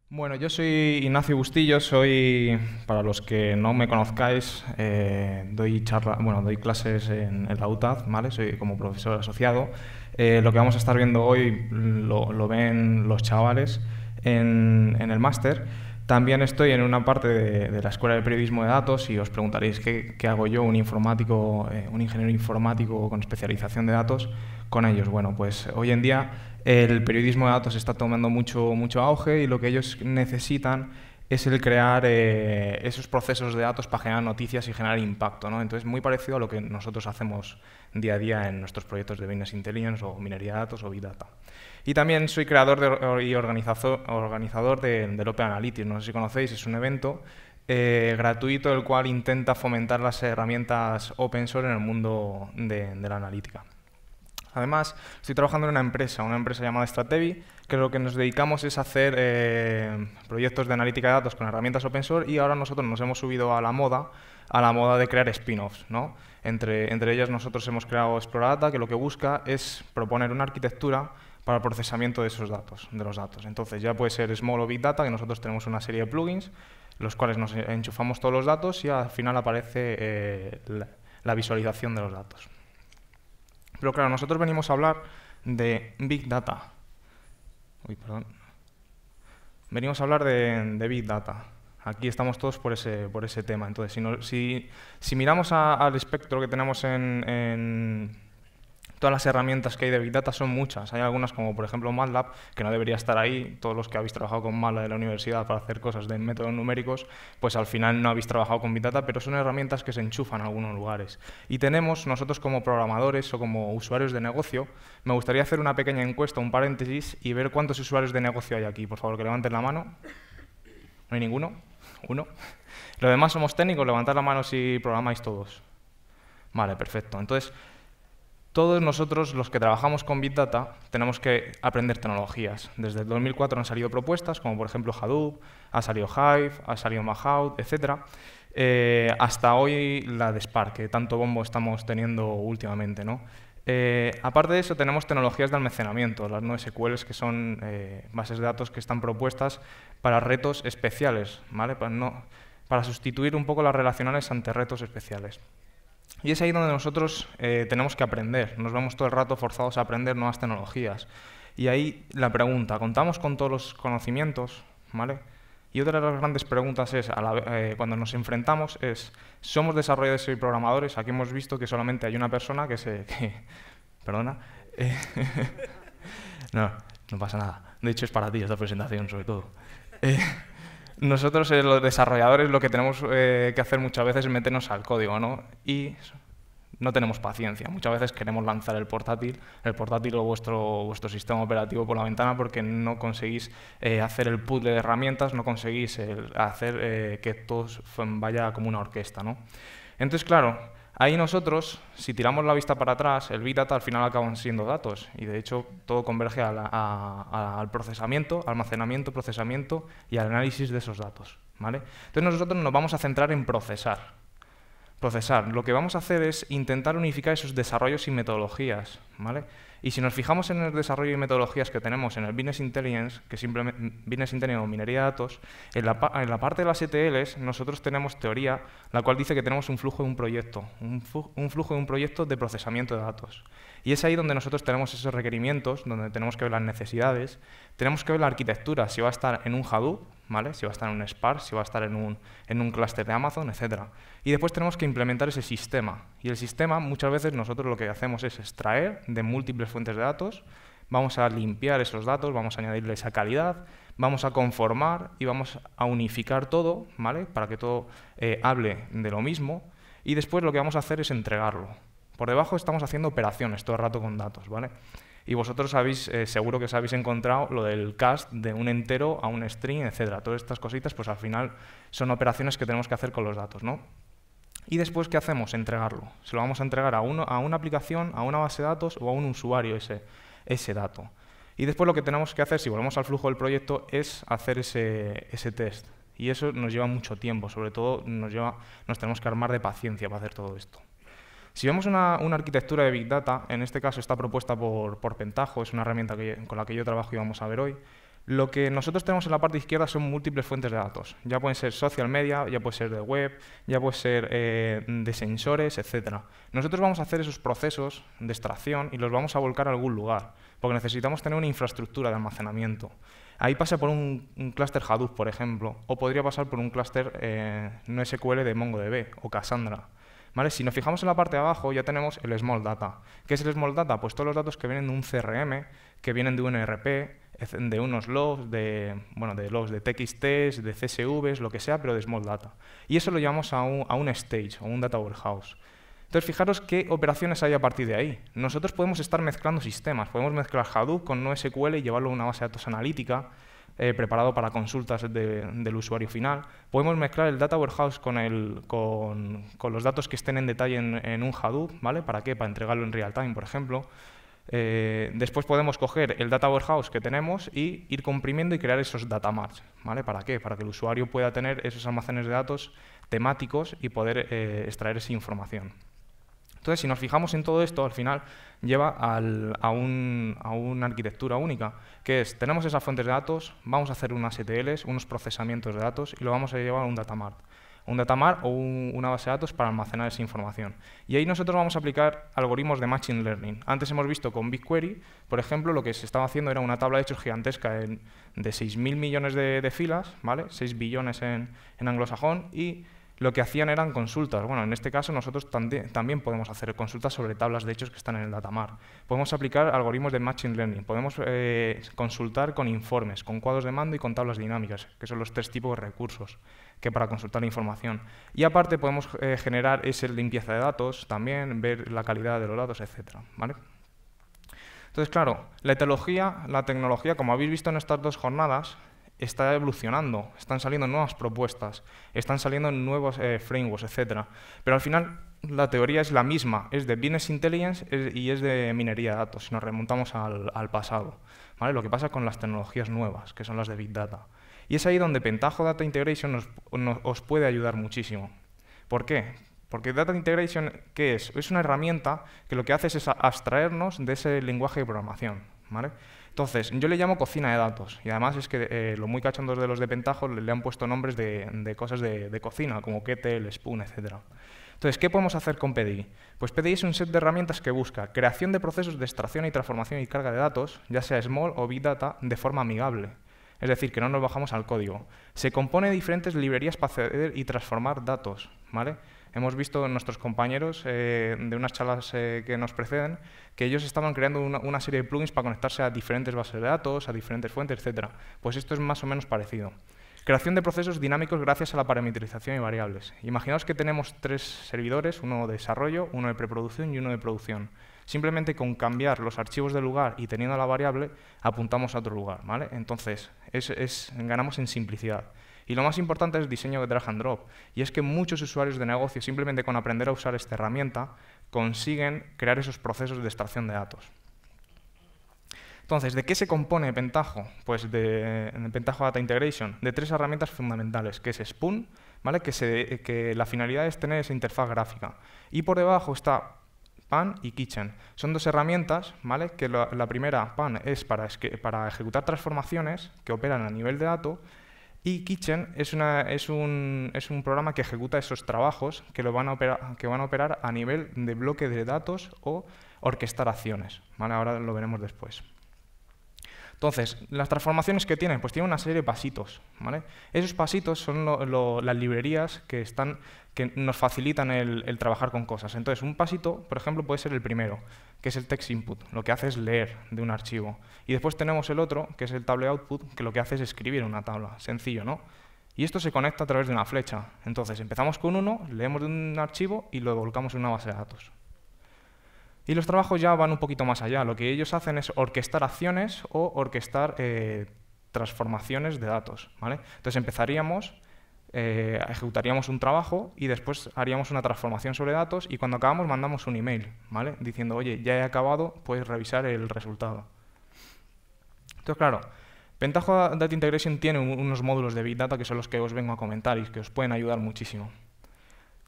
Bueno, yo soy Ignacio Bustillo, para los que no me conozcáis, doy clases en la UTAD, ¿vale? Soy como profesor asociado. Lo que vamos a estar viendo hoy lo ven los chavales en el máster. También estoy en una parte de la Escuela de Periodismo de Datos y os preguntaréis qué hago yo, un informático, un ingeniero informático con especialización de datos, con ellos. Bueno, pues hoy en día el periodismo de datos está tomando mucho auge y lo que ellos necesitan es el crear esos procesos de datos para generar noticias y generar impacto, ¿no? Entonces, muy parecido a lo que nosotros hacemos día a día en nuestros proyectos de Business Intelligence o minería de datos o Big Data. Y también soy creador y organizador del Open Analytics. No sé si conocéis, es un evento gratuito el cual intenta fomentar las herramientas open source en el mundo de la analítica. Además, estoy trabajando en una empresa llamada Stratevi, que lo que nos dedicamos es hacer proyectos de analítica de datos con herramientas open source y ahora nosotros nos hemos subido a la moda de crear spin-offs, ¿no? Entre ellas nosotros hemos creado Exploradata, que lo que busca es proponer una arquitectura para el procesamiento de esos datos, de los datos. Entonces ya puede ser Small o Big Data, que nosotros tenemos una serie de plugins, los cuales nos enchufamos todos los datos y al final aparece la visualización de los datos. Pero claro, nosotros venimos a hablar de Big Data. Venimos a hablar de Big Data. Aquí estamos todos por ese tema. Entonces, si miramos al espectro que tenemos en todas las herramientas que hay de Big Data, son muchas. Hay algunas como, por ejemplo, MATLAB, que no debería estar ahí. Todos los que habéis trabajado con MATLAB de la universidad para hacer cosas de métodos numéricos, pues al final no habéis trabajado con Big Data, pero son herramientas que se enchufan en algunos lugares. Y tenemos, nosotros como programadores o como usuarios de negocio, me gustaría hacer una pequeña encuesta, un paréntesis, y ver cuántos usuarios de negocio hay aquí. Por favor, que levanten la mano. ¿No hay ninguno? ¿Uno? Los demás somos técnicos, levantad la mano si programáis todos. Vale, perfecto. Entonces, todos nosotros, los que trabajamos con Big Data, tenemos que aprender tecnologías. Desde el 2004 han salido propuestas, como por ejemplo Hadoop, ha salido Hive, ha salido Mahout, etc. Hasta hoy la de Spark, que tanto bombo estamos teniendo últimamente, ¿no? Aparte de eso, tenemos tecnologías de almacenamiento, las NoSQLs, que son bases de datos que están propuestas para retos especiales, ¿vale? Para sustituir un poco las relacionales ante retos especiales. Y es ahí donde nosotros tenemos que aprender, nos vemos todo el rato forzados a aprender nuevas tecnologías. Y ahí la pregunta, ¿contamos con todos los conocimientos? ¿Vale? Y otra de las grandes preguntas es, cuando nos enfrentamos, es, ¿somos desarrolladores y programadores? Aquí hemos visto que solamente hay una persona perdona. No pasa nada. De hecho, es para ti esta presentación, sobre todo. Nosotros, los desarrolladores, lo que tenemos que hacer muchas veces es meternos al código, ¿no? Y no tenemos paciencia. Muchas veces queremos lanzar el portátil o vuestro sistema operativo por la ventana porque no conseguís hacer el puzzle de herramientas, no conseguís hacer que todo vaya como una orquesta, ¿no? Entonces, claro, ahí nosotros, si tiramos la vista para atrás, el Big Data al final acaban siendo datos y de hecho todo converge al procesamiento, almacenamiento, procesamiento y al análisis de esos datos, ¿vale? Entonces nosotros nos vamos a centrar en procesar. Lo que vamos a hacer es intentar unificar esos desarrollos y metodologías, ¿vale? Y si nos fijamos en el desarrollo y metodologías que tenemos en el Business Intelligence, que simplemente Business Intelligence o minería de datos, en la parte de las ETLs nosotros tenemos teoría, la cual dice que tenemos un flujo de un proyecto, un flujo de un proyecto de procesamiento de datos. Y es ahí donde nosotros tenemos esos requerimientos, donde tenemos que ver las necesidades, tenemos que ver la arquitectura, si va a estar en un Hadoop, ¿vale? Si va a estar en un Spark, si va a estar en un clúster de Amazon, etc. Y después tenemos que implementar ese sistema. Y el sistema, muchas veces nosotros lo que hacemos es extraer de múltiples fuentes de datos, vamos a limpiar esos datos, vamos a añadirle esa calidad, vamos a conformar y vamos a unificar todo, ¿vale? Para que todo hable de lo mismo. Y después lo que vamos a hacer es entregarlo. Por debajo estamos haciendo operaciones todo el rato con datos, ¿vale? Y vosotros seguro que os habéis encontrado lo del cast de un entero a un string, etcétera. Todas estas cositas, pues al final son operaciones que tenemos que hacer con los datos, ¿no? Y después, ¿qué hacemos? Entregarlo. Se lo vamos a entregar a una aplicación, a una base de datos o a un usuario ese dato. Y después lo que tenemos que hacer, si volvemos al flujo del proyecto, es hacer ese test. Y eso nos lleva mucho tiempo, sobre todo nos tenemos que armar de paciencia para hacer todo esto. Si vemos una arquitectura de Big Data, en este caso está propuesta por Pentaho, es una herramienta con la que yo trabajo y vamos a ver hoy. Lo que nosotros tenemos en la parte izquierda son múltiples fuentes de datos. Ya pueden ser social media, ya puede ser de web, ya puede ser de sensores, etc. Nosotros vamos a hacer esos procesos de extracción y los vamos a volcar a algún lugar, porque necesitamos tener una infraestructura de almacenamiento. Ahí pasa por un clúster Hadoop, por ejemplo, o podría pasar por un clúster NoSQL de MongoDB o Cassandra. ¿Vale? Si nos fijamos en la parte de abajo, ya tenemos el Small Data. ¿Qué es el Small Data? Pues todos los datos que vienen de un CRM, que vienen de un ERP, de unos logs, de logs de TXTs, de CSVs, lo que sea, pero de Small Data. Y eso lo llevamos a un stage, o un Data Warehouse. Entonces, fijaros qué operaciones hay a partir de ahí. Nosotros podemos estar mezclando sistemas. Podemos mezclar Hadoop con NoSQL y llevarlo a una base de datos analítica, preparado para consultas del usuario final. Podemos mezclar el Data Warehouse con los datos que estén en detalle en un Hadoop, ¿vale? ¿Para qué? Para entregarlo en real time, por ejemplo. Después podemos coger el Data Warehouse que tenemos y ir comprimiendo y crear esos data marts, ¿vale? ¿Para qué? Para que el usuario pueda tener esos almacenes de datos temáticos y poder extraer esa información. Entonces, si nos fijamos en todo esto, al final lleva a una arquitectura única, que es, tenemos esas fuentes de datos, vamos a hacer unas ETLs, unos procesamientos de datos, y lo vamos a llevar a un datamart. Un datamart o una base de datos para almacenar esa información. Y ahí nosotros vamos a aplicar algoritmos de Machine Learning. Antes hemos visto con BigQuery, por ejemplo, lo que se estaba haciendo era una tabla de hechos gigantesca de 6.000 millones de filas, ¿vale? 6 billones en anglosajón, y lo que hacían eran consultas. Bueno, en este caso nosotros también podemos hacer consultas sobre tablas de hechos que están en el datamart. Podemos aplicar algoritmos de Machine Learning, podemos consultar con informes, con cuadros de mando y con tablas dinámicas, que son los 3 tipos de recursos que para consultar la información. Y aparte podemos generar esa limpieza de datos, también ver la calidad de los datos, etc. ¿Vale? Entonces, claro, la tecnología, como habéis visto en estas 2 jornadas, está evolucionando, están saliendo nuevas propuestas, están saliendo nuevos frameworks, etc. Pero al final la teoría es la misma, es de Business Intelligence y es de minería de datos, si nos remontamos al pasado. ¿Vale? Lo que pasa con las tecnologías nuevas, que son las de Big Data. Y es ahí donde Pentaho Data Integration os puede ayudar muchísimo. ¿Por qué? Porque Data Integration, ¿qué es? Es una herramienta que lo que hace es abstraernos de ese lenguaje de programación, ¿vale? Entonces, yo le llamo cocina de datos, y además es que lo muy cachondos de los de Pentaho le han puesto nombres de cosas de cocina, como Kettle, Spoon, etc. Entonces, ¿qué podemos hacer con PDI? Pues PDI es un set de herramientas que busca creación de procesos de extracción y transformación y carga de datos, ya sea Small o Big Data, de forma amigable. Es decir, que no nos bajamos al código. Se compone de diferentes librerías para acceder y transformar datos, ¿vale? Hemos visto en nuestros compañeros de unas charlas que nos preceden que ellos estaban creando una serie de plugins para conectarse a diferentes bases de datos, a diferentes fuentes, etc. Pues esto es más o menos parecido. Creación de procesos dinámicos gracias a la parametrización y variables. Imaginaos que tenemos 3 servidores, uno de desarrollo, uno de preproducción y uno de producción. Simplemente con cambiar los archivos del lugar y teniendo la variable, apuntamos a otro lugar, ¿vale? Entonces, ganamos en simplicidad. Y lo más importante es el diseño de drag and drop. Y es que muchos usuarios de negocio, simplemente con aprender a usar esta herramienta, consiguen crear esos procesos de extracción de datos. Entonces, ¿de qué se compone Pentaho? Pues de Pentaho Data Integration, de 3 herramientas fundamentales, que es Spoon, ¿vale? que la finalidad es tener esa interfaz gráfica. Y por debajo está Pan y Kitchen. Son 2 herramientas, ¿vale? Que la primera, Pan, es para ejecutar transformaciones que operan a nivel de dato, y Kitchen es un programa que ejecuta esos trabajos que van a operar a nivel de bloque de datos o orquestar acciones, ¿vale? Ahora lo veremos después. Entonces, las transformaciones que tienen, pues tienen una serie de pasitos, ¿vale? Esos pasitos son las librerías que nos facilitan el trabajar con cosas. Entonces, un pasito, por ejemplo, puede ser el primero, que es el text input, lo que hace es leer de un archivo. Y después tenemos el otro, que es el table output, que lo que hace es escribir una tabla, sencillo, ¿no? Y esto se conecta a través de una flecha. Entonces, empezamos con uno, leemos de un archivo y lo volcamos en una base de datos. Y los trabajos ya van un poquito más allá. Lo que ellos hacen es orquestar acciones o orquestar transformaciones de datos, ¿vale? Entonces ejecutaríamos un trabajo y después haríamos una transformación sobre datos y cuando acabamos mandamos un email, ¿vale? Diciendo, oye, ya he acabado, puedes revisar el resultado. Entonces, claro, Pentaho Data Integration tiene unos módulos de Big Data que son los que os vengo a comentar y que os pueden ayudar muchísimo.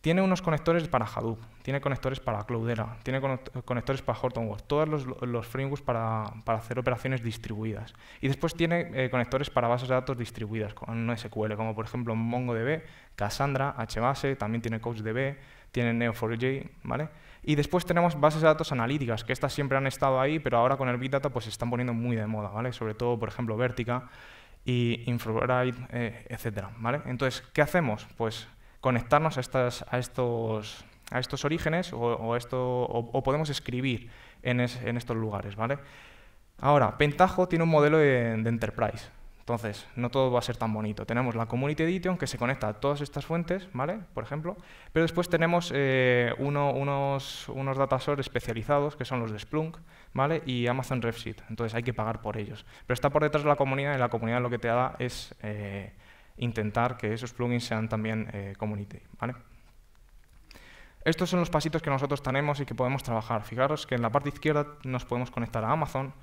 Tiene unos conectores para Hadoop, tiene conectores para Cloudera, tiene conectores para Hortonworks, todos los frameworks para hacer operaciones distribuidas. Y después tiene conectores para bases de datos distribuidas con NoSQL, como por ejemplo MongoDB, Cassandra, HBase, también tiene CouchDB, tiene Neo4j, ¿vale? Y después tenemos bases de datos analíticas, que estas siempre han estado ahí, pero ahora con el Big Data pues se están poniendo muy de moda, ¿vale? Sobre todo, por ejemplo, Vertica y Infrabright, etcétera, ¿vale? Entonces, ¿qué hacemos? Pues conectarnos a estos orígenes o podemos escribir en estos lugares, ¿vale? Ahora, Pentaho tiene un modelo de Enterprise. Entonces, no todo va a ser tan bonito. Tenemos la Community Edition que se conecta a todas estas fuentes, ¿vale? Por ejemplo. Pero después tenemos unos datasets especializados, que son los de Splunk, ¿vale? Y Amazon Redshift. Entonces, hay que pagar por ellos. Pero está por detrás de la comunidad, y la comunidad lo que te da es intentar que esos plugins sean también community, ¿vale? Estos son los pasitos que nosotros tenemos y que podemos trabajar. Fijaros que en la parte izquierda nos podemos conectar a Amazon,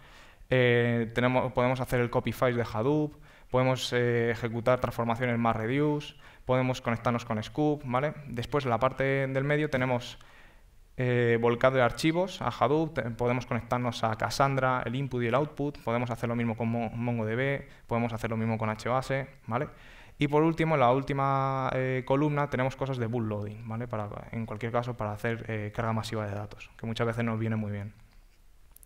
podemos hacer el copy files de Hadoop, podemos ejecutar transformaciones MapReduce, podemos conectarnos con Scoop, ¿vale? Después en la parte del medio tenemos volcado de archivos a Hadoop, podemos conectarnos a Cassandra, el input y el output, podemos hacer lo mismo con MongoDB, podemos hacer lo mismo con HBase, ¿vale? Y por último, en la última columna tenemos cosas de bulk loading, ¿vale? En cualquier caso, para hacer carga masiva de datos, que muchas veces nos viene muy bien.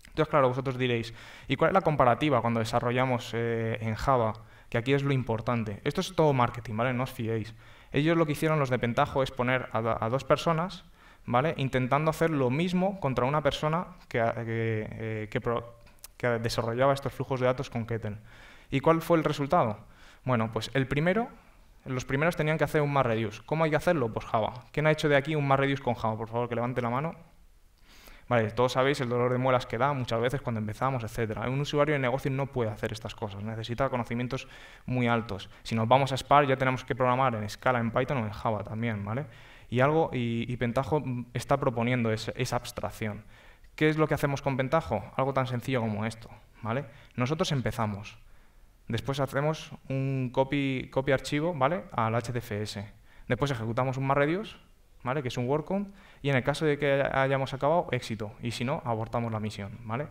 Entonces, claro, vosotros diréis, ¿y cuál es la comparativa cuando desarrollamos en Java? Que aquí es lo importante. Esto es todo marketing, ¿vale? No os fiéis. Ellos lo que hicieron, los de Pentaho, es poner a dos personas, ¿vale? Intentando hacer lo mismo contra una persona que desarrollaba estos flujos de datos con Kettle. ¿Y cuál fue el resultado? Bueno, pues los primeros tenían que hacer un MapReduce. ¿Cómo hay que hacerlo? Pues Java. ¿Quién ha hecho de aquí un MapReduce con Java? Por favor, que levante la mano. Vale, todos sabéis el dolor de muelas que da muchas veces cuando empezamos, etcétera. Un usuario de negocio no puede hacer estas cosas, necesita conocimientos muy altos. Si nos vamos a Spark ya tenemos que programar en Scala, en Python o en Java también, ¿vale? Y Pentaho está proponiendo esa abstracción. ¿Qué es lo que hacemos con Pentaho? Algo tan sencillo como esto, ¿vale? Nosotros empezamos. Después hacemos un copy archivo, ¿vale? Al HDFS. Después ejecutamos un MapReduce, ¿vale? Que es un word count, y en el caso de que hayamos acabado, éxito, y si no, abortamos la misión, ¿vale?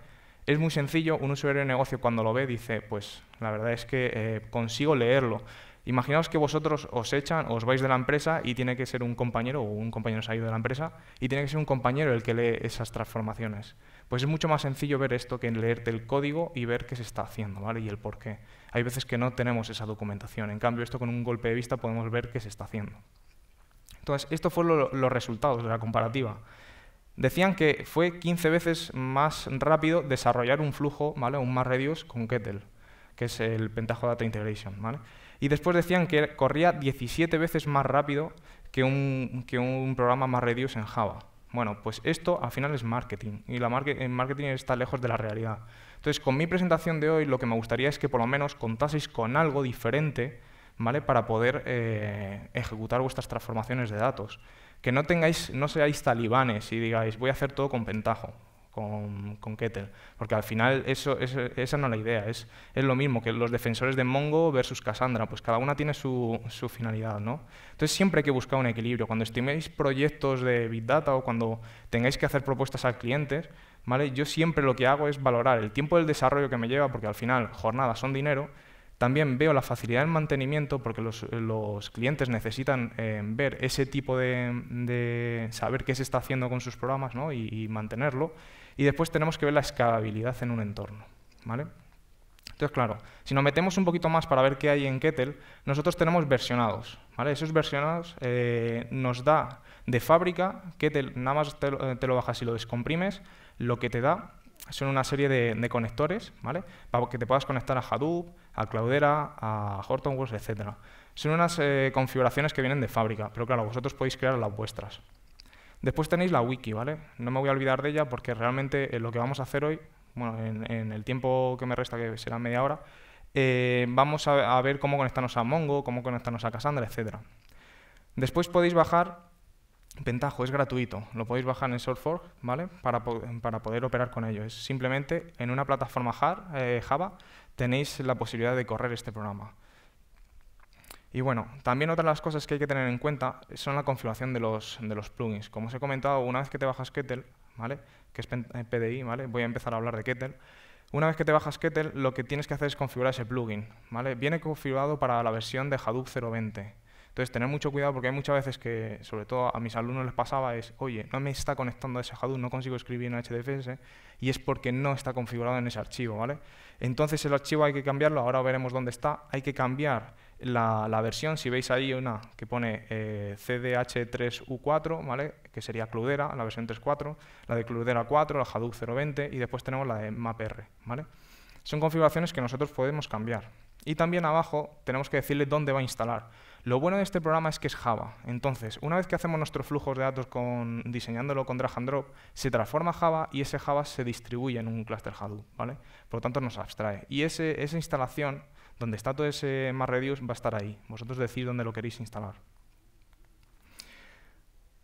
Es muy sencillo, un usuario de negocio cuando lo ve dice, pues la verdad es que consigo leerlo. Imaginaos que vosotros os echan, os vais de la empresa y tiene que ser un compañero, o un compañero se ha ido de la empresa, y tiene que ser un compañero el que lee esas transformaciones. Pues es mucho más sencillo ver esto que leerte el código y ver qué se está haciendo, ¿vale? Y el por qué. Hay veces que no tenemos esa documentación. En cambio, esto con un golpe de vista podemos ver qué se está haciendo. Entonces, estos fueron los resultados de la comparativa. Decían que fue 15 veces más rápido desarrollar un flujo, ¿vale? Un MapReduce con Kettle, que es el Pentaho Data Integration, ¿vale? Y después decían que corría 17 veces más rápido que un programa MapReduce en Java. Bueno, pues esto al final es marketing, y el marketing está lejos de la realidad. Entonces, con mi presentación de hoy, lo que me gustaría es que por lo menos contaseis con algo diferente, ¿vale? Para poder ejecutar vuestras transformaciones de datos. Que no seáis talibanes y digáis, voy a hacer todo con Pentaho, con Kettle, porque al final esa no es la idea, es lo mismo que los defensores de Mongo versus Cassandra, pues cada una tiene su finalidad, ¿no? Entonces siempre hay que buscar un equilibrio. Cuando estiméis proyectos de Big Data o cuando tengáis que hacer propuestas a clientes, ¿vale? Yo siempre lo que hago es valorar el tiempo del desarrollo que me lleva, porque al final jornadas son dinero. También veo la facilidad del mantenimiento, porque los clientes necesitan ver ese tipo de saber qué se está haciendo con sus programas, ¿no? y mantenerlo. Y después tenemos que ver la escalabilidad en un entorno, ¿vale? Entonces, claro, si nos metemos un poquito más para ver qué hay en Kettle, nosotros tenemos versionados, ¿vale? Esos versionados nos da de fábrica, Kettle nada más te lo bajas y lo descomprimes, lo que te da son una serie de conectores, ¿vale? Para que te puedas conectar a Hadoop, a Cloudera, a Hortonworks, etc. Son unas configuraciones que vienen de fábrica, pero claro, vosotros podéis crear las vuestras. Después tenéis la wiki, ¿vale? No me voy a olvidar de ella porque realmente lo que vamos a hacer hoy, bueno, en el tiempo que me resta, que será media hora, vamos a ver cómo conectarnos a Mongo, cómo conectarnos a Cassandra, etc. Después podéis bajar Pentaho, es gratuito, lo podéis bajar en SourceForge, ¿vale? Para poder operar con ello. Es simplemente en una plataforma Java tenéis la posibilidad de correr este programa. Y bueno, también otra de las cosas que hay que tener en cuenta son la configuración de los plugins. Como os he comentado, una vez que te bajas Kettle, ¿vale? Que es PDI, ¿vale? Voy a empezar a hablar de Kettle. Una vez que te bajas Kettle, lo que tienes que hacer es configurar ese plugin, ¿vale? Viene configurado para la versión de Hadoop 0.20. Entonces, tener mucho cuidado porque hay muchas veces que, sobre todo a mis alumnos les pasaba, es, oye, no me está conectando a ese Hadoop, no consigo escribir en HDFS, y es porque no está configurado en ese archivo, ¿vale? Entonces, el archivo hay que cambiarlo, ahora veremos dónde está. Hay que cambiar la versión, si veis ahí una que pone CDH3U4, ¿vale? Que sería Cloudera, la versión 3.4, la de Cloudera 4, la Hadoop 0.20 y después tenemos la de MapR, ¿vale? Son configuraciones que nosotros podemos cambiar. Y también abajo tenemos que decirle dónde va a instalar. Lo bueno de este programa es que es Java. Entonces, una vez que hacemos nuestros flujos de datos diseñándolo con drag and drop, se transforma a Java y ese Java se distribuye en un clúster Hadoop, ¿vale? Por lo tanto, nos abstrae. Y esa instalación, donde está todo ese MapReduce, va a estar ahí. Vosotros decís dónde lo queréis instalar.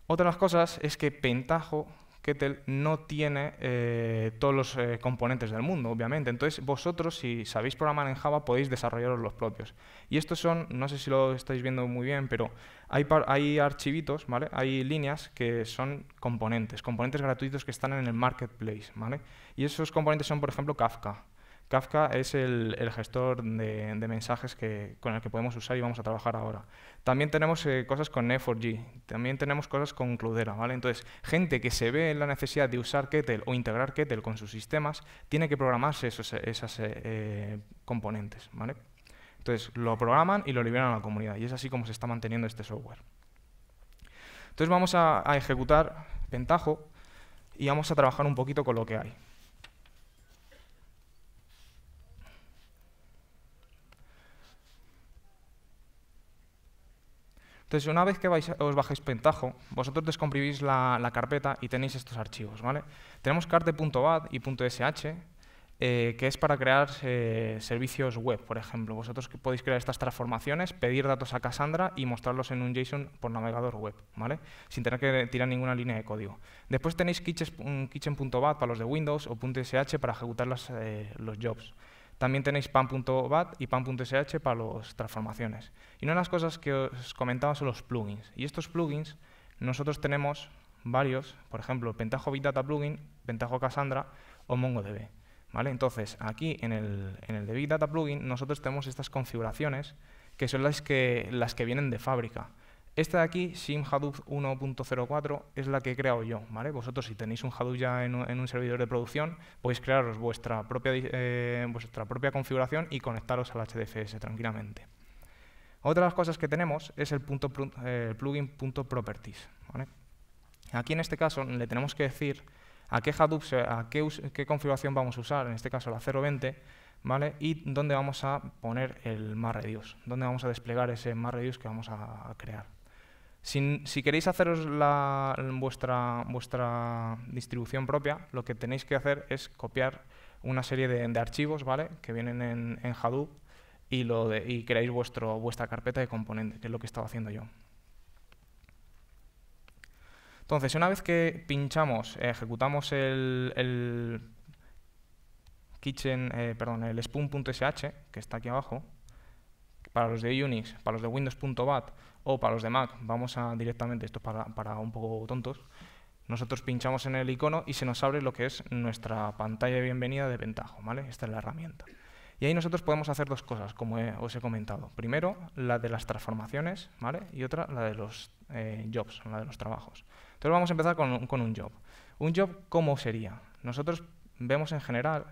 Otra de las cosas es que Pentaho Kettle no tiene todos los componentes del mundo, obviamente. Entonces, vosotros, si sabéis programar en Java, podéis desarrollaros los propios. Y estos son, no sé si lo estáis viendo muy bien, pero hay archivitos, ¿vale? Hay líneas que son componentes gratuitos que están en el marketplace, ¿vale? Y esos componentes son, por ejemplo, Kafka. Kafka es el gestor de mensajes con el que podemos usar y vamos a trabajar ahora. También tenemos cosas con Neo4j, también tenemos cosas con Cloudera, ¿vale? Entonces, gente que se ve en la necesidad de usar Kettle o integrar Kettle con sus sistemas, tiene que programarse esas componentes, ¿vale? Entonces, lo programan y lo liberan a la comunidad, y es así como se está manteniendo este software. Entonces, vamos a ejecutar Pentaho y vamos a trabajar un poquito con lo que hay. Entonces, una vez que os bajéis Pentaho, vosotros descomprimís la carpeta y tenéis estos archivos, ¿vale? Tenemos carte.bat y .sh, que es para crear servicios web, por ejemplo. Vosotros podéis crear estas transformaciones, pedir datos a Cassandra y mostrarlos en un JSON por navegador web, ¿vale? Sin tener que tirar ninguna línea de código. Después tenéis kitchen.bat para los de Windows o .sh para ejecutar los jobs. También tenéis pan.bat y pan.sh para las transformaciones. Y una de las cosas que os comentaba son los plugins. Y estos plugins, nosotros tenemos varios, por ejemplo, Pentaho Big Data Plugin, Pentaho Cassandra o MongoDB. ¿Vale? Entonces, aquí en el de Big Data Plugin, nosotros tenemos estas configuraciones que son las que vienen de fábrica. Esta de aquí, Sim Hadoop 1.04, es la que he creado yo, ¿vale? Vosotros, si tenéis un Hadoop ya en un servidor de producción, podéis crearos vuestra propia configuración y conectaros al HDFS tranquilamente. Otra de las cosas que tenemos es el plugin.properties, ¿vale? Aquí, en este caso, le tenemos que decir a qué Hadoop, qué configuración vamos a usar, en este caso la 0.20, ¿vale? Y dónde vamos a poner el MapReduce, dónde vamos a desplegar ese MapReduce que vamos a crear. Si queréis haceros vuestra distribución propia, lo que tenéis que hacer es copiar una serie de archivos, ¿vale? Que vienen en Hadoop y creáis vuestra carpeta de componentes, que es lo que estaba haciendo yo. Entonces, una vez que pinchamos, ejecutamos el spoon.sh, que está aquí abajo, para los de Unix, para los de Windows.bat o para los de Mac, vamos directamente, esto es para un poco tontos, nosotros pinchamos en el icono y se nos abre lo que es nuestra pantalla de bienvenida de Pentaho, ¿vale? Esta es la herramienta. Y ahí nosotros podemos hacer dos cosas, como os he comentado. Primero, la de las transformaciones, ¿vale? Y otra, la de los jobs, la de los trabajos. Entonces vamos a empezar con un job. ¿Un job cómo sería? Nosotros vemos en general,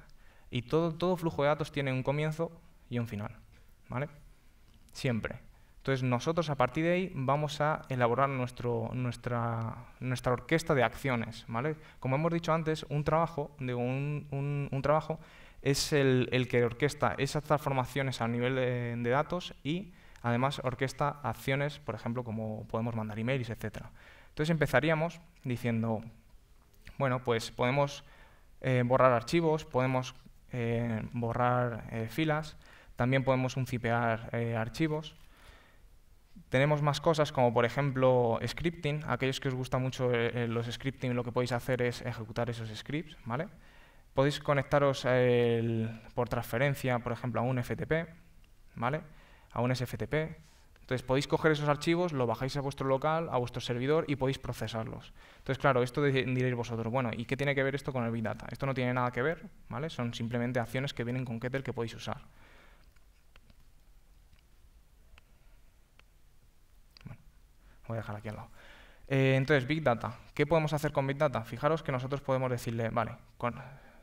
y todo flujo de datos tiene un comienzo y un final, ¿vale? Siempre. Entonces nosotros a partir de ahí vamos a elaborar nuestra orquesta de acciones, ¿vale? Como hemos dicho antes, un trabajo es el que orquesta esas transformaciones a nivel de datos y además orquesta acciones, por ejemplo, como podemos mandar emails, etc. Entonces empezaríamos diciendo, bueno, pues podemos borrar archivos, podemos borrar filas, también podemos unzipear archivos. Tenemos más cosas como, por ejemplo, scripting. Aquellos que os gusta mucho los scripting, lo que podéis hacer es ejecutar esos scripts, ¿vale? Podéis conectaros por transferencia, por ejemplo, a un FTP, ¿vale? A un SFTP. Entonces podéis coger esos archivos, lo bajáis a vuestro local, a vuestro servidor y podéis procesarlos. Entonces, claro, esto diréis vosotros, bueno, ¿y qué tiene que ver esto con el Big Data? Esto no tiene nada que ver, ¿vale? Son simplemente acciones que vienen con Kettle que podéis usar. Bueno, voy a dejar aquí al lado. Entonces, Big Data. ¿Qué podemos hacer con Big Data? Fijaros que nosotros podemos decirle, vale,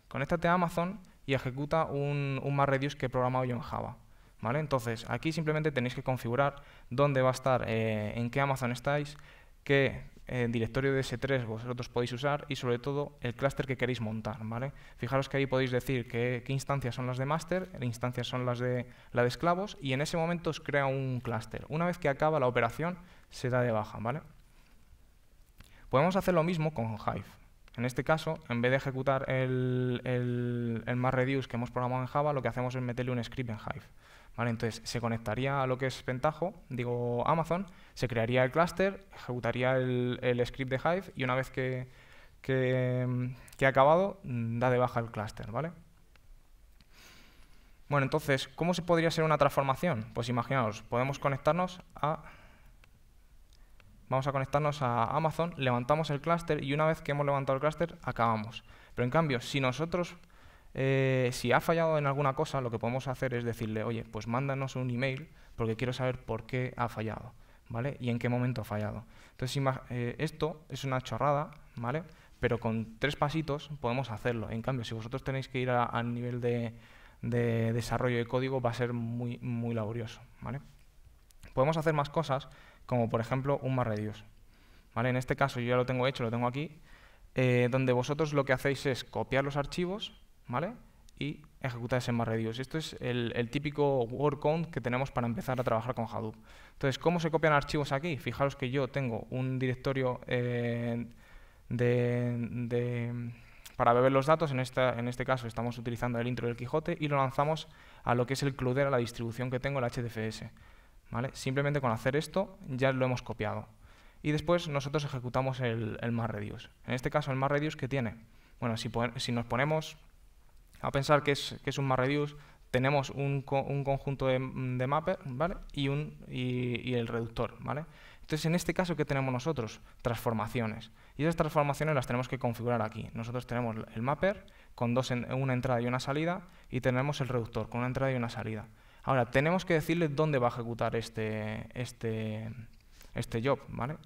conéctate a Amazon y ejecuta un MapReduce que he programado yo en Java. ¿Vale? Entonces, aquí simplemente tenéis que configurar dónde va a estar, en qué Amazon estáis, qué directorio de S3 vosotros podéis usar y, sobre todo, el clúster que queréis montar. ¿Vale? Fijaros que ahí podéis decir qué instancias son las de master, qué instancias son las de esclavos, y en ese momento os crea un clúster. Una vez que acaba la operación, se da de baja. ¿Vale? Podemos hacer lo mismo con Hive. En este caso, en vez de ejecutar el MapReduce que hemos programado en Java, lo que hacemos es meterle un script en Hive. ¿Vale? Entonces, se conectaría a lo que es Pentaho, digo Amazon, se crearía el clúster, ejecutaría el script de Hive y una vez que ha acabado, da de baja el clúster. ¿Vale? Bueno, entonces, ¿cómo se podría ser una transformación? Pues imaginaos, podemos conectarnos a... Vamos a conectarnos a Amazon, levantamos el clúster y una vez que hemos levantado el clúster, acabamos. Pero en cambio, si nosotros, si ha fallado en alguna cosa, lo que podemos hacer es decirle, oye, pues mándanos un email porque quiero saber por qué ha fallado, ¿vale? Y en qué momento ha fallado. Entonces, esto es una chorrada, ¿vale? Pero con 3 pasitos podemos hacerlo. En cambio, si vosotros tenéis que ir al nivel de desarrollo de código, va a ser muy, muy laborioso, ¿vale? Podemos hacer más cosas, como por ejemplo un MapReduce. ¿Vale? En este caso yo ya lo tengo hecho, lo tengo aquí, donde vosotros lo que hacéis es copiar los archivos, ¿vale? Y ejecutar ese MapReduce. Esto es el típico word count que tenemos para empezar a trabajar con Hadoop. Entonces, ¿cómo se copian archivos aquí? Fijaros que yo tengo un directorio para beber los datos. En este caso estamos utilizando el intro del Quijote y lo lanzamos a lo que es el Cloudera, a la distribución que tengo, el HDFS. ¿Vale? Simplemente con hacer esto ya lo hemos copiado. Y después nosotros ejecutamos el MapReduce. En este caso, el MapReduce, ¿qué tiene? Bueno, si nos ponemos a pensar que es un MapReduce, tenemos un conjunto de mapper, ¿vale? y el reductor, ¿vale? Entonces, en este caso, ¿qué tenemos nosotros? Transformaciones. Y esas transformaciones las tenemos que configurar aquí. Nosotros tenemos el mapper con una entrada y una salida, y tenemos el reductor con una entrada y una salida. Ahora, tenemos que decirle dónde va a ejecutar este job, ¿vale?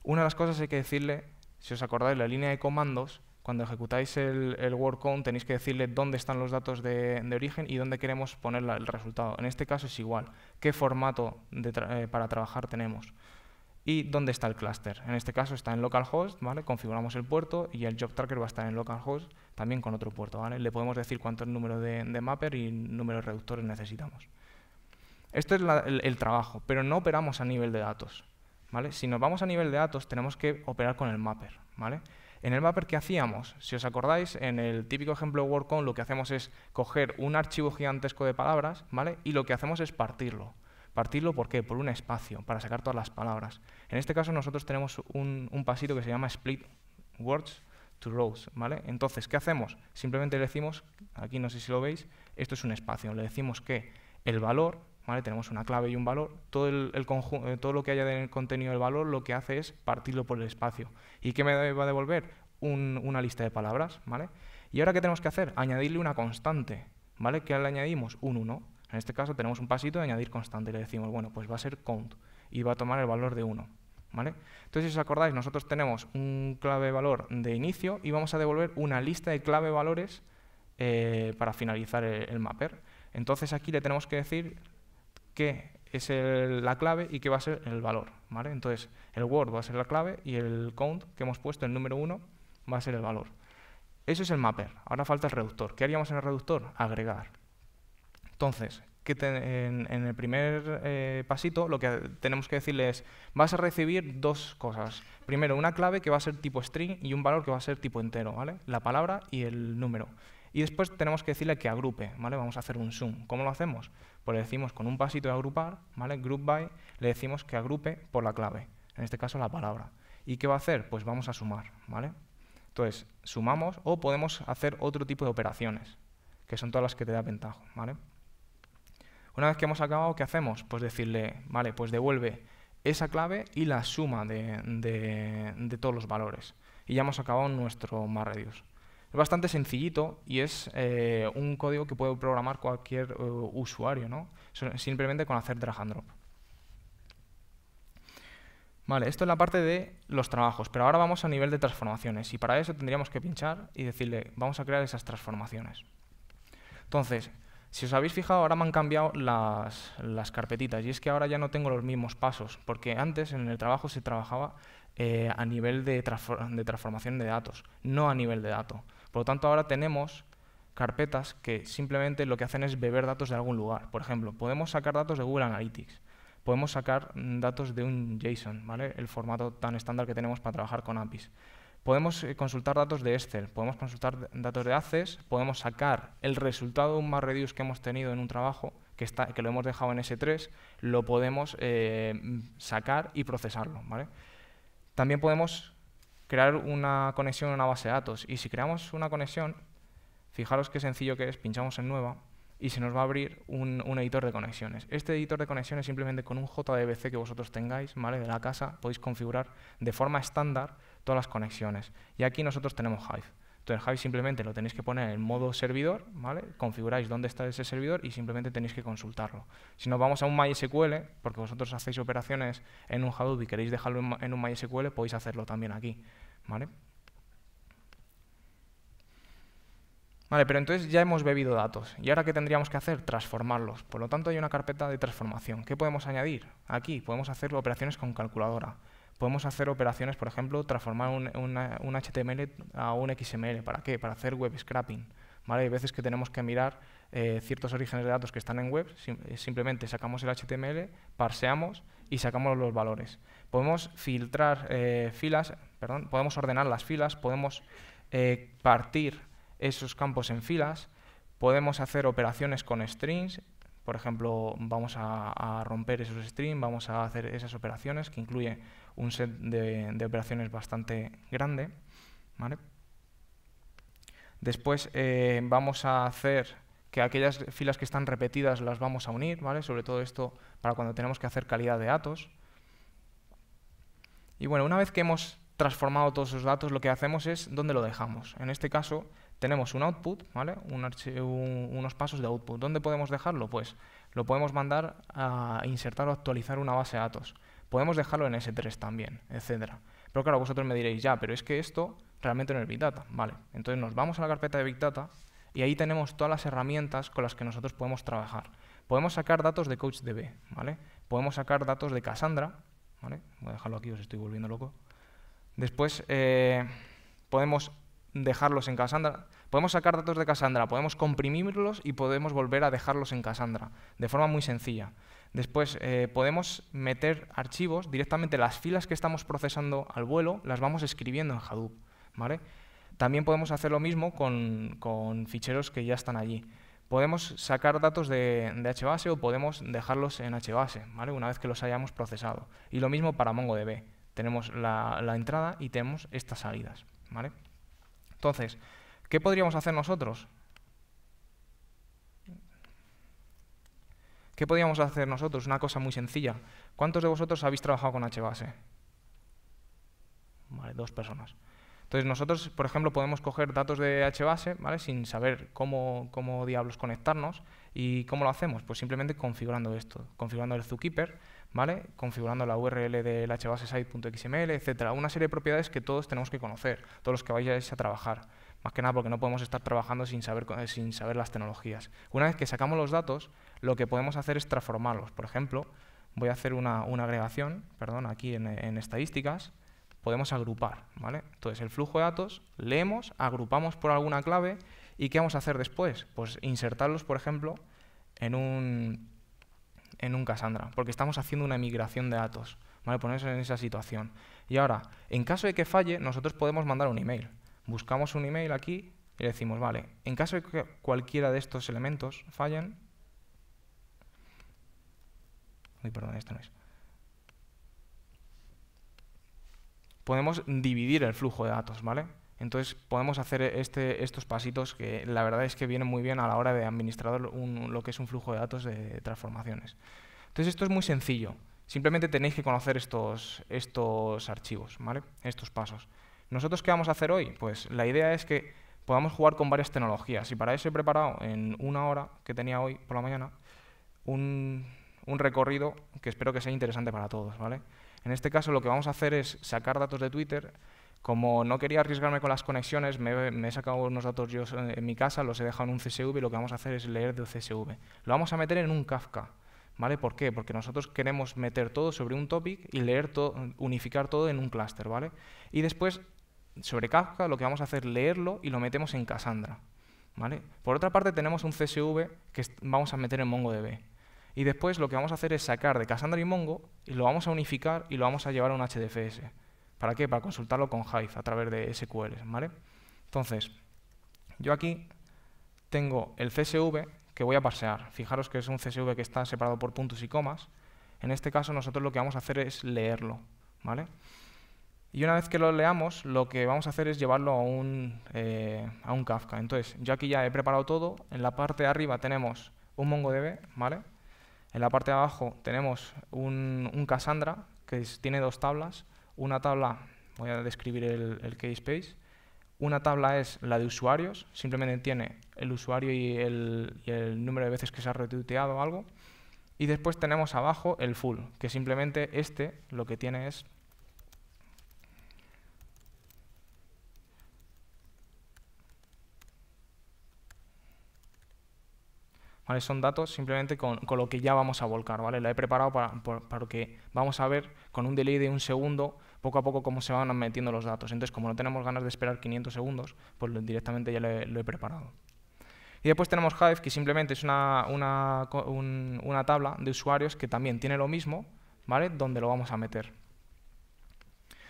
Una de las cosas hay que decirle, si os acordáis, la línea de comandos, cuando ejecutáis el word count tenéis que decirle dónde están los datos de origen y dónde queremos poner el resultado. En este caso es igual, qué formato para trabajar tenemos y dónde está el clúster. En este caso está en localhost, ¿vale? Configuramos el puerto y el job tracker va a estar en localhost también con otro puerto, ¿vale? Le podemos decir cuántos números de mapper y número de reductores necesitamos. Esto es el trabajo, pero no operamos a nivel de datos, ¿vale? Si nos vamos a nivel de datos, tenemos que operar con el mapper, ¿vale? En el mapper, ¿qué hacíamos? Si os acordáis, en el típico ejemplo de WordCount, lo que hacemos es coger un archivo gigantesco de palabras, ¿vale? Y lo que hacemos es partirlo. ¿Partirlo por qué? Por un espacio, para sacar todas las palabras. En este caso, nosotros tenemos un pasito que se llama split words to rows, ¿vale? Entonces, ¿qué hacemos? Simplemente le decimos, aquí no sé si lo veis, esto es un espacio. Le decimos que el valor, ¿vale? Tenemos una clave y un valor, todo lo que haya en el contenido del valor lo que hace es partirlo por el espacio. ¿Y qué me va a devolver? Una lista de palabras, ¿vale? ¿Y ahora qué tenemos que hacer? Añadirle una constante, ¿vale? ¿Qué le añadimos? Un 1. En este caso tenemos un pasito de añadir constante. Le decimos, bueno, pues va a ser count y va a tomar el valor de 1, ¿vale? Entonces, si os acordáis, nosotros tenemos un clave valor de inicio y vamos a devolver una lista de clave valores para finalizar el mapper. Entonces, aquí le tenemos que decir qué es la clave y qué va a ser el valor, ¿vale? Entonces, el word va a ser la clave y el count que hemos puesto, el número 1, va a ser el valor. Eso es el mapper. Ahora falta el reductor. ¿Qué haríamos en el reductor? Agregar. Entonces, en el primer pasito, lo que tenemos que decirle es, vas a recibir 2 cosas. Primero, una clave que va a ser tipo string y un valor que va a ser tipo entero, ¿vale? La palabra y el número. Y después tenemos que decirle que agrupe, ¿vale? Vamos a hacer un sum. ¿Cómo lo hacemos? Pues le decimos con un pasito de agrupar, ¿vale? Group by, le decimos que agrupe por la clave, en este caso la palabra. ¿Y qué va a hacer? Pues vamos a sumar, ¿vale? Entonces, sumamos o podemos hacer otro tipo de operaciones, que son todas las que te da Pentaho, ¿vale? Una vez que hemos acabado, ¿qué hacemos? Pues decirle, vale, pues devuelve esa clave y la suma de todos los valores. Y ya hemos acabado nuestro MapReduce. Es bastante sencillito y es un código que puede programar cualquier usuario, ¿no? Simplemente con hacer drag and drop. Vale, esto es la parte de los trabajos, pero ahora vamos a nivel de transformaciones y para eso tendríamos que pinchar y decirle, vamos a crear esas transformaciones. Entonces, si os habéis fijado, ahora me han cambiado las carpetitas y es que ahora ya no tengo los mismos pasos, porque antes en el trabajo se trabajaba a nivel de transformación de datos, no a nivel de dato. Por lo tanto, ahora tenemos carpetas que simplemente lo que hacen es beber datos de algún lugar. Por ejemplo, podemos sacar datos de Google Analytics, podemos sacar datos de un JSON, ¿vale? El formato tan estándar que tenemos para trabajar con APIs. Podemos consultar datos de Excel, podemos consultar datos de Access, podemos sacar el resultado de un MapReduce que hemos tenido en un trabajo, que lo hemos dejado en S3, lo podemos sacar y procesarlo, ¿vale? También podemos crear una conexión a una base de datos. Y si creamos una conexión, fijaros qué sencillo que es, pinchamos en Nueva y se nos va a abrir un editor de conexiones. Este editor de conexiones simplemente con un JDBC que vosotros tengáis, ¿vale? De la casa, podéis configurar de forma estándar todas las conexiones. Y aquí nosotros tenemos Hive. Entonces Hive simplemente lo tenéis que poner en modo servidor, ¿vale? Configuráis dónde está ese servidor y simplemente tenéis que consultarlo. Si nos vamos a un MySQL, porque vosotros hacéis operaciones en un Hadoop y queréis dejarlo en un MySQL, podéis hacerlo también aquí, ¿vale? Vale, pero entonces ya hemos bebido datos. ¿Y ahora qué tendríamos que hacer? Transformarlos. Por lo tanto, hay una carpeta de transformación. ¿Qué podemos añadir? Aquí podemos hacer operaciones con calculadora. Podemos hacer operaciones, por ejemplo, transformar un HTML a un XML. ¿Para qué? Para hacer web scraping. ¿Vale? Hay veces que tenemos que mirar ciertos orígenes de datos que están en web. Simplemente sacamos el HTML, parseamos y sacamos los valores. Podemos filtrar filas, perdón, podemos ordenar las filas, podemos partir esos campos en filas, podemos hacer operaciones con strings, por ejemplo, vamos a romper esos strings, vamos a hacer esas operaciones, que incluye un set de operaciones bastante grande, ¿vale? Después vamos a hacer que aquellas filas que están repetidas las vamos a unir, ¿vale? Sobre todo esto para cuando tenemos que hacer calidad de datos. Y bueno, una vez que hemos transformado todos esos datos, lo que hacemos es dónde lo dejamos. En este caso, tenemos un output, ¿vale? Unos pasos de output. ¿Dónde podemos dejarlo? Pues lo podemos mandar a insertar o actualizar una base de datos. Podemos dejarlo en S3 también, etcétera. Pero claro, vosotros me diréis, ya, pero es que esto realmente no es Big Data. Vale, entonces nos vamos a la carpeta de Big Data y ahí tenemos todas las herramientas con las que nosotros podemos trabajar. Podemos sacar datos de CouchDB, ¿vale? Podemos sacar datos de Cassandra, ¿vale? Voy a dejarlo aquí, os estoy volviendo loco. Después podemos dejarlos en Cassandra. Podemos sacar datos de Cassandra, podemos comprimirlos y podemos volver a dejarlos en Cassandra, de forma muy sencilla. Después podemos meter archivos, directamente las filas que estamos procesando al vuelo, las vamos escribiendo en Hadoop, ¿vale? También podemos hacer lo mismo con ficheros que ya están allí. Podemos sacar datos de HBase o podemos dejarlos en HBase, ¿vale? Una vez que los hayamos procesado. Y lo mismo para MongoDB. Tenemos la entrada y tenemos estas salidas, ¿vale? Entonces, ¿qué podríamos hacer nosotros? ¿Qué podríamos hacer nosotros? Una cosa muy sencilla. ¿Cuántos de vosotros habéis trabajado con HBase? Vale, 2 personas. Entonces nosotros, por ejemplo, podemos coger datos de HBase, ¿vale? Sin saber cómo diablos conectarnos. ¿Y cómo lo hacemos? Pues simplemente configurando esto, configurando el Zookeeper, ¿vale? Configurando la URL del hbasesite.xml, etcétera. Una serie de propiedades que todos tenemos que conocer, todos los que vayáis a trabajar. Más que nada porque no podemos estar trabajando sin saber las tecnologías. Una vez que sacamos los datos, lo que podemos hacer es transformarlos. Por ejemplo, voy a hacer una agregación, perdón, aquí en estadísticas. Podemos agrupar, ¿vale? Entonces, el flujo de datos, leemos, agrupamos por alguna clave, ¿y qué vamos a hacer después? Pues insertarlos, por ejemplo, en un Cassandra, porque estamos haciendo una migración de datos, ¿vale? Ponernos en esa situación. Y ahora, en caso de que falle, nosotros podemos mandar un email. Buscamos un email aquí y le decimos, vale, en caso de que cualquiera de estos elementos fallen... Uy, perdón, esto no es. Podemos dividir el flujo de datos, ¿vale? Entonces podemos hacer estos pasitos que la verdad es que vienen muy bien a la hora de administrar lo que es un flujo de datos de transformaciones. Entonces esto es muy sencillo. Simplemente tenéis que conocer estos archivos, ¿vale? Estos pasos. ¿Nosotros qué vamos a hacer hoy? Pues la idea es que podamos jugar con varias tecnologías. Y para eso he preparado en una hora que tenía hoy por la mañana un recorrido que espero que sea interesante para todos, ¿vale? En este caso lo que vamos a hacer es sacar datos de Twitter. Como no quería arriesgarme con las conexiones, me he sacado unos datos yo en mi casa, los he dejado en un CSV y lo que vamos a hacer es leer del CSV. Lo vamos a meter en un Kafka. ¿Vale? ¿Por qué? Porque nosotros queremos meter todo sobre un topic y leer unificar todo en un clúster, ¿vale? Y después, sobre Kafka, lo que vamos a hacer es leerlo y lo metemos en Cassandra, ¿vale? Por otra parte, tenemos un CSV que vamos a meter en MongoDB. Y después lo que vamos a hacer es sacar de Cassandra y Mongo y lo vamos a unificar y lo vamos a llevar a un HDFS. ¿Para qué? Para consultarlo con Hive a través de SQL, ¿vale? Entonces, yo aquí tengo el CSV que voy a parsear. Fijaros que es un CSV que está separado por puntos y comas. En este caso nosotros lo que vamos a hacer es leerlo, ¿vale? Y una vez que lo leamos, lo que vamos a hacer es llevarlo a un Kafka. Entonces, yo aquí ya he preparado todo. En la parte de arriba tenemos un MongoDB, ¿vale? En la parte de abajo tenemos un Cassandra, que tiene dos tablas. Una tabla, voy a describir el KSpace. Una tabla es la de usuarios, simplemente tiene el usuario y el número de veces que se ha retuiteado o algo. Y después tenemos abajo el full, que simplemente lo que tiene es ¿vale? Son datos simplemente con lo que ya vamos a volcar, ¿vale? La he preparado para que vamos a ver con un delay de un segundo poco a poco cómo se van metiendo los datos. Entonces, como no tenemos ganas de esperar 500 segundos, pues directamente ya lo he preparado. Y después tenemos Hive, que simplemente es una tabla de usuarios que también tiene lo mismo, ¿vale? Donde lo vamos a meter.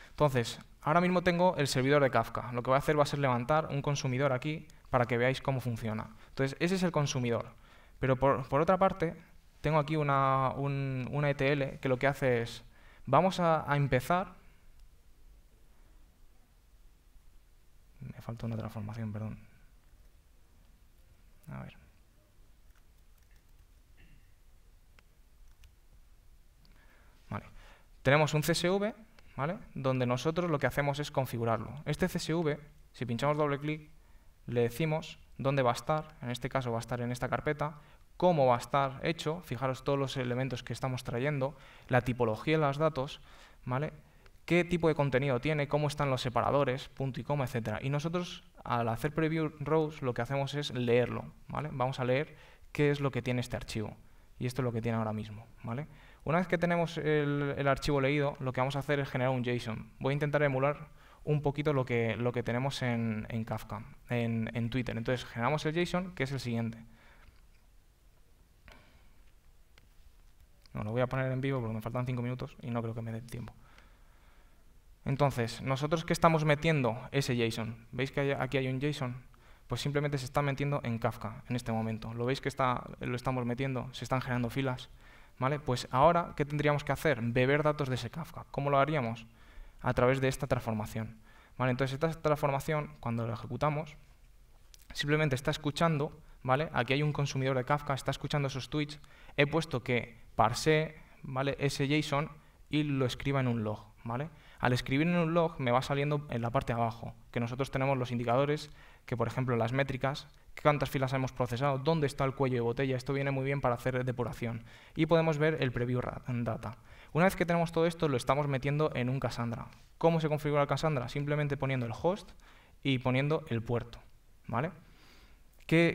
Entonces, ahora mismo tengo el servidor de Kafka. Lo que voy a hacer va a ser levantar un consumidor aquí para que veáis cómo funciona. Entonces, ese es el consumidor. Pero por otra parte, tengo aquí una ETL que lo que hace es, vamos a empezar. Me falta una transformación, perdón. A ver. Vale. Tenemos un CSV, ¿vale? Donde nosotros lo que hacemos es configurarlo. Este CSV, si pinchamos doble clic, le decimos dónde va a estar. En este caso va a estar en esta carpeta. Cómo va a estar hecho. Fijaros todos los elementos que estamos trayendo. La tipología de los datos, ¿vale? Qué tipo de contenido tiene, cómo están los separadores, punto y coma, etc. Y nosotros, al hacer preview rows, lo que hacemos es leerlo, ¿vale? Vamos a leer qué es lo que tiene este archivo. Y esto es lo que tiene ahora mismo, ¿vale? Una vez que tenemos el archivo leído, lo que vamos a hacer es generar un JSON. Voy a intentar emular un poquito lo que tenemos en Kafka, en Twitter. Entonces, generamos el JSON, que es el siguiente. No, lo voy a poner en vivo porque me faltan 5 minutos y no creo que me dé tiempo. Entonces, ¿nosotros qué estamos metiendo ese JSON? ¿Veis que aquí hay un JSON? Pues simplemente se está metiendo en Kafka en este momento. ¿Lo veis que lo estamos metiendo? Se están generando filas. ¿Vale? Pues ahora, ¿qué tendríamos que hacer? Beber datos de ese Kafka. ¿Cómo lo haríamos? A través de esta transformación. ¿Vale? Entonces, esta transformación, cuando lo ejecutamos, simplemente está escuchando, ¿vale? Aquí hay un consumidor de Kafka, está escuchando esos tweets. He puesto que parsee, ¿vale? Ese JSON y lo escriba en un log, ¿vale? Al escribir en un log me va saliendo en la parte de abajo, que nosotros tenemos los indicadores, que por ejemplo las métricas, cuántas filas hemos procesado, dónde está el cuello de botella. Esto viene muy bien para hacer depuración. Y podemos ver el preview data. Una vez que tenemos todo esto, lo estamos metiendo en un Cassandra. ¿Cómo se configura el Cassandra? Simplemente poniendo el host y poniendo el puerto, ¿vale?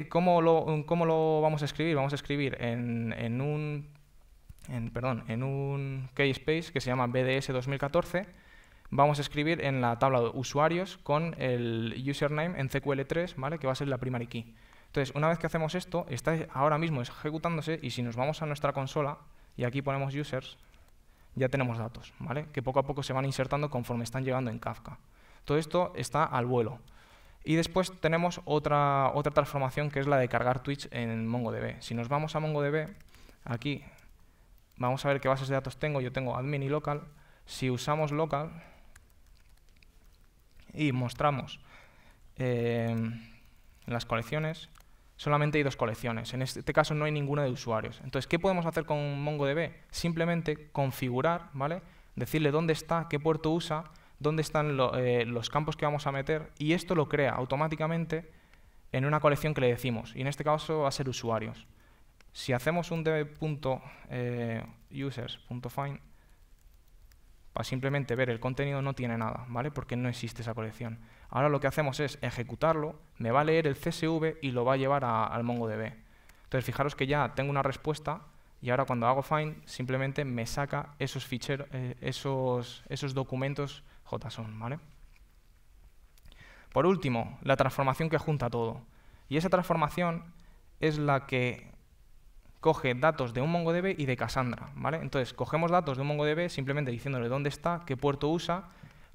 ¿Cómo lo vamos a escribir? Vamos a escribir en un keyspace que se llama BDS 2014. Vamos a escribir en la tabla de usuarios con el username en CQL3, ¿vale? Que va a ser la primary key. Entonces, una vez que hacemos esto, está ahora mismo ejecutándose y si nos vamos a nuestra consola y aquí ponemos users, ya tenemos datos, ¿vale? Que poco a poco se van insertando conforme están llegando en Kafka. Todo esto está al vuelo. Y después tenemos otra transformación que es la de cargar tweets en MongoDB. Si nos vamos a MongoDB, aquí vamos a ver qué bases de datos tengo. Yo tengo admin y local. Si usamos local y mostramos en las colecciones, solamente hay 2 colecciones. En este caso no hay ninguna de usuarios. Entonces, ¿qué podemos hacer con MongoDB? Simplemente configurar, ¿vale? Decirle dónde está, qué puerto usa, dónde están los campos que vamos a meter, y esto lo crea automáticamente en una colección que le decimos, y en este caso va a ser usuarios. Si hacemos un db.users.find, para simplemente ver el contenido, no tiene nada, ¿vale? Porque no existe esa colección. Ahora lo que hacemos es ejecutarlo, me va a leer el CSV y lo va a llevar al MongoDB. Entonces, fijaros que ya tengo una respuesta y ahora cuando hago find, simplemente me saca esos ficheros, esos documentos JSON, ¿vale? Por último, la transformación que junta todo. Y esa transformación es la que coge datos de un MongoDB y de Cassandra, ¿vale? Entonces, cogemos datos de un MongoDB simplemente diciéndole dónde está, qué puerto usa,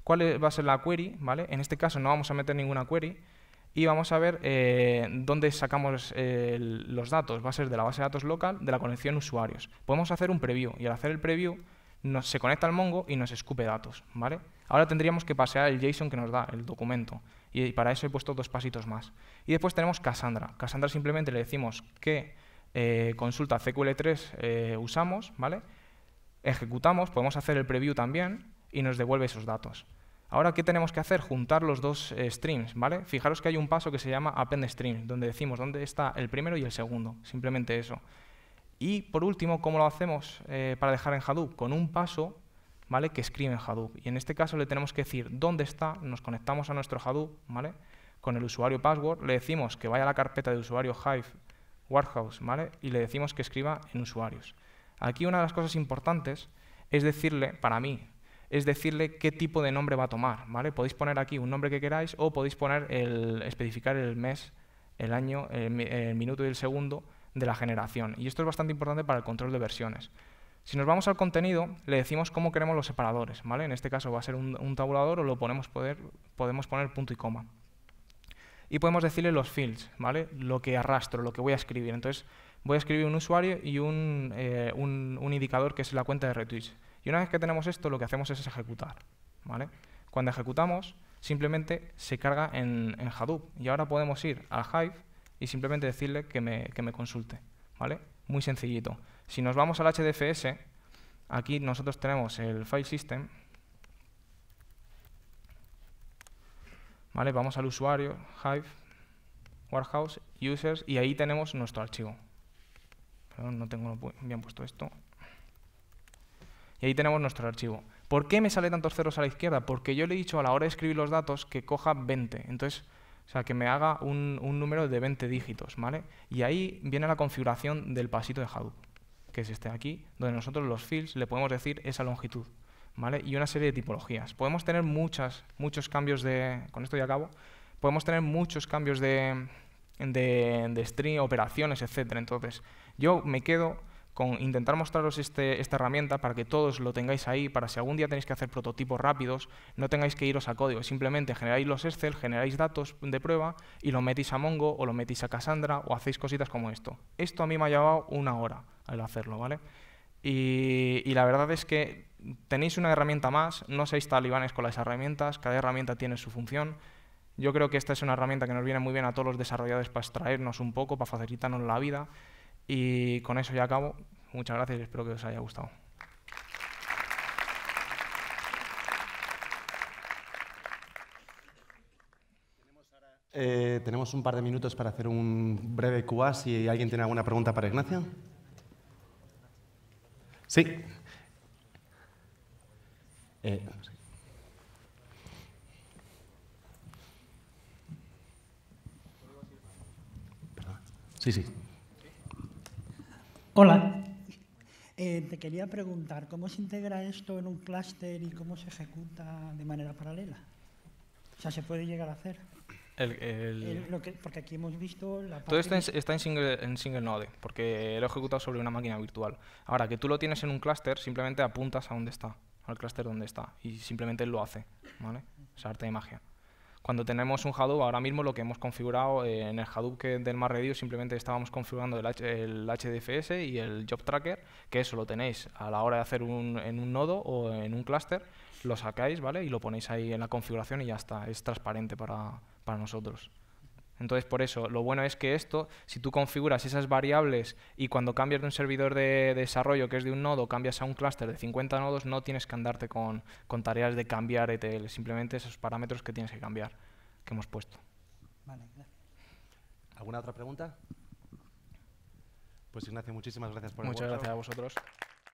cuál va a ser la query, ¿vale? En este caso no vamos a meter ninguna query y vamos a ver dónde sacamos los datos. Va a ser de la base de datos local de la colección usuarios. Podemos hacer un preview y al hacer el preview se conecta al Mongo y nos escupe datos, ¿vale? Ahora tendríamos que pasear el JSON que nos da, el documento, y para eso he puesto 2 pasitos más. Y después tenemos Cassandra. Cassandra simplemente le decimos que consulta CQL3 usamos, ¿vale? Ejecutamos, podemos hacer el preview también y nos devuelve esos datos. Ahora, ¿qué tenemos que hacer? Juntar los 2 streams, ¿vale? Fijaros que hay un paso que se llama append stream, donde decimos dónde está el primero y el segundo, simplemente eso. Y por último, ¿cómo lo hacemos para dejar en Hadoop? Con un paso, ¿vale? Que escribe en Hadoop. Y en este caso le tenemos que decir dónde está, nos conectamos a nuestro Hadoop, ¿vale? Con el usuario password, le decimos que vaya a la carpeta de usuario Hive Warehouse, ¿vale? Y le decimos que escriba en usuarios. Aquí una de las cosas importantes es decirle, para mí, es decirle qué tipo de nombre va a tomar, ¿vale? Podéis poner aquí un nombre que queráis o podéis especificar el mes, el año, el minuto y el segundo de la generación. Y esto es bastante importante para el control de versiones. Si nos vamos al contenido, le decimos cómo queremos los separadores, ¿vale? En este caso va a ser un tabulador o podemos poner punto y coma. Y podemos decirle los fields, ¿vale? Lo que arrastro, lo que voy a escribir. Entonces, voy a escribir un usuario y un indicador que es la cuenta de retweets. Y una vez que tenemos esto, lo que hacemos es ejecutar, ¿vale? Cuando ejecutamos, simplemente se carga en Hadoop. Y ahora podemos ir al Hive y simplemente decirle que me consulte, ¿vale? Muy sencillito. Si nos vamos al HDFS, aquí nosotros tenemos el file system, ¿vale? Vamos al usuario, Hive, Warehouse, Users, y ahí tenemos nuestro archivo. Perdón, no tengo bien puesto esto. Y ahí tenemos nuestro archivo. ¿Por qué me sale tantos ceros a la izquierda? Porque yo le he dicho a la hora de escribir los datos que coja 20. Entonces, o sea, que me haga un número de 20 dígitos, ¿vale? Y ahí viene la configuración del pasito de Hadoop, que es este aquí, donde nosotros los fields le podemos decir esa longitud, ¿vale? Y una serie de tipologías. Podemos tener muchos cambios de... Con esto ya acabo. Podemos tener muchos cambios de string, operaciones, etcétera. Entonces, yo me quedo con intentar mostraros esta herramienta para que todos lo tengáis ahí, para si algún día tenéis que hacer prototipos rápidos, no tengáis que iros a código, simplemente generáis los Excel, generáis datos de prueba y lo metéis a Mongo o lo metéis a Cassandra o hacéis cositas como esto. Esto a mí me ha llevado 1 hora al hacerlo, ¿vale? Y la verdad es que tenéis una herramienta más, no seáis talibanes con las herramientas, cada herramienta tiene su función. Yo creo que esta es una herramienta que nos viene muy bien a todos los desarrolladores para extraernos un poco, para facilitarnos la vida. Y con eso ya acabo. Muchas gracias y espero que os haya gustado. Tenemos un par de minutos para hacer un breve QA. Si alguien tiene alguna pregunta para Ignacio. Sí. Sí. Hola. Te quería preguntar, ¿cómo se integra esto en un clúster y cómo se ejecuta de manera paralela? O sea, ¿se puede llegar a hacer? Porque aquí hemos visto la parte... Todo esto está en single node, porque lo he ejecutado sobre una máquina virtual. Ahora, que tú lo tienes en un clúster, simplemente apuntas a dónde está, al clúster donde está, y simplemente él lo hace, ¿vale? Es arte de magia. Cuando tenemos un Hadoop, ahora mismo lo que hemos configurado en el Hadoop del MapReduce, simplemente estábamos configurando el HDFS y el Job Tracker, que eso lo tenéis a la hora de hacer en un nodo o en un clúster, lo sacáis, ¿vale? Y lo ponéis ahí en la configuración y ya está, es transparente para nosotros. Entonces, por eso, lo bueno es que esto, si tú configuras esas variables y cuando cambias de un servidor de desarrollo que es de un nodo, cambias a un clúster de 50 nodos, no tienes que andarte con tareas de cambiar ETL, simplemente esos parámetros que tienes que cambiar, que hemos puesto. Vale, gracias. ¿Alguna otra pregunta? Pues Ignacio, muchísimas gracias por el Muchas workshop. gracias a vosotros.